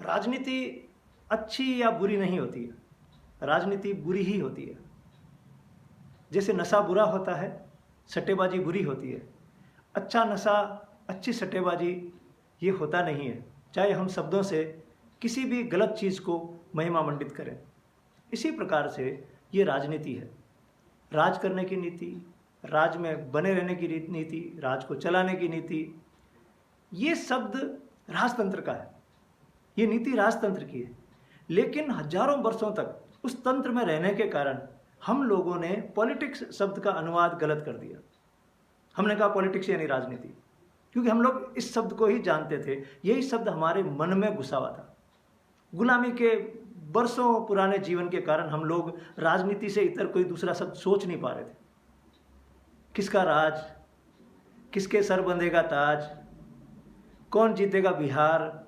राजनीति अच्छी या बुरी नहीं होती है, राजनीति बुरी ही होती है। जैसे नशा बुरा होता है, सट्टेबाजी बुरी होती है। अच्छा नशा, अच्छी सट्टेबाजी ये होता नहीं है, चाहे हम शब्दों से किसी भी गलत चीज़ को महिमा मंडित करें। इसी प्रकार से ये राजनीति है, राज करने की नीति, राज में बने रहने की नीति, राज को चलाने की नीति। ये शब्द राजतंत्र का है, ये नीति राजतंत्र की है। लेकिन हजारों वर्षों तक उस तंत्र में रहने के कारण हम लोगों ने पॉलिटिक्स शब्द का अनुवाद गलत कर दिया। हमने कहा पॉलिटिक्स यानी राजनीति, क्योंकि हम लोग इस शब्द को ही जानते थे। यही शब्द हमारे मन में घुसा हुआ था। गुलामी के वर्षों पुराने जीवन के कारण हम लोग राजनीति से इतर कोई दूसरा शब्द सोच नहीं पा रहे थे। किसका राज, किसके सर बंधेगा ताज, कौन जीतेगा बिहार,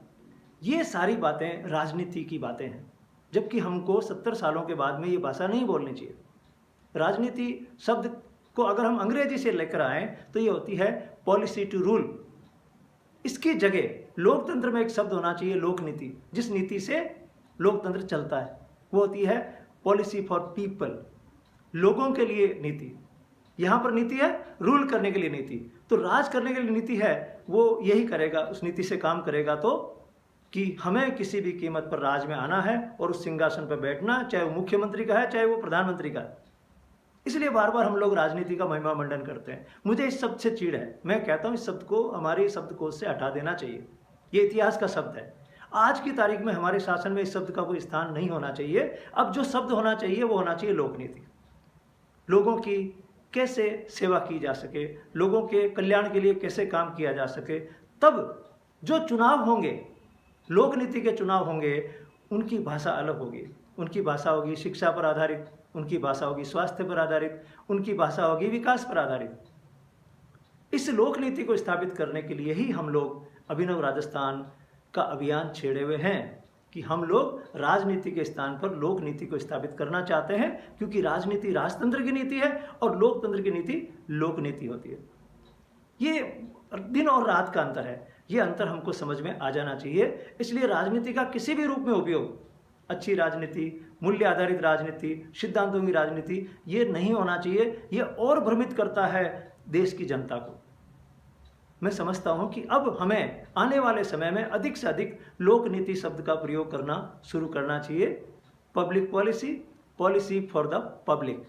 ये सारी बातें राजनीति की बातें हैं। जबकि हमको 70 सालों के बाद में ये भाषा नहीं बोलनी चाहिए। राजनीति शब्द को अगर हम अंग्रेजी से लेकर आएँ तो ये होती है पॉलिसी टू रूल। इसकी जगह लोकतंत्र में एक शब्द होना चाहिए लोकनीति। जिस नीति से लोकतंत्र चलता है वो होती है पॉलिसी फॉर पीपल, लोगों के लिए नीति। यहाँ पर नीति है रूल करने के लिए नीति, तो राज करने के लिए नीति है वो यही करेगा, उस नीति से काम करेगा तो कि हमें किसी भी कीमत पर राज में आना है और उस सिंहासन पर बैठना, चाहे वो मुख्यमंत्री का है चाहे वो प्रधानमंत्री का है। इसलिए बार बार हम लोग राजनीति का महिमा मंडन करते हैं। मुझे इस शब्द से चिढ़ है। मैं कहता हूँ इस शब्द को हमारे शब्दकोश से हटा देना चाहिए। ये इतिहास का शब्द है। आज की तारीख में हमारे शासन में इस शब्द का कोई स्थान नहीं होना चाहिए। अब जो शब्द होना चाहिए वो होना चाहिए लोकनीति। लोगों की कैसे सेवा की जा सके, लोगों के कल्याण के लिए कैसे काम किया जा सके। तब जो चुनाव होंगे, लोकनीति के चुनाव होंगे, उनकी भाषा अलग होगी। उनकी भाषा होगी शिक्षा पर आधारित, उनकी भाषा होगी स्वास्थ्य पर आधारित, उनकी भाषा होगी विकास पर आधारित। इस लोकनीति को स्थापित करने के लिए ही हम लोग अभिनव राजस्थान का अभियान छेड़े हुए हैं कि हम लोग राजनीति के स्थान पर लोकनीति को स्थापित करना चाहते हैं, क्योंकि राजनीति राजतंत्र की नीति है और लोकतंत्र की नीति लोकनीति होती है। ये दिन और रात का अंतर है। ये अंतर हमको समझ में आ जाना चाहिए। इसलिए राजनीति का किसी भी रूप में उपयोग, अच्छी राजनीति, मूल्य आधारित राजनीति, सिद्धांतों की राजनीति, ये नहीं होना चाहिए। ये और भ्रमित करता है देश की जनता को। मैं समझता हूं कि अब हमें आने वाले समय में अधिक से अधिक लोकनीति शब्द का प्रयोग करना शुरू करना चाहिए। Public policy, policy for the public.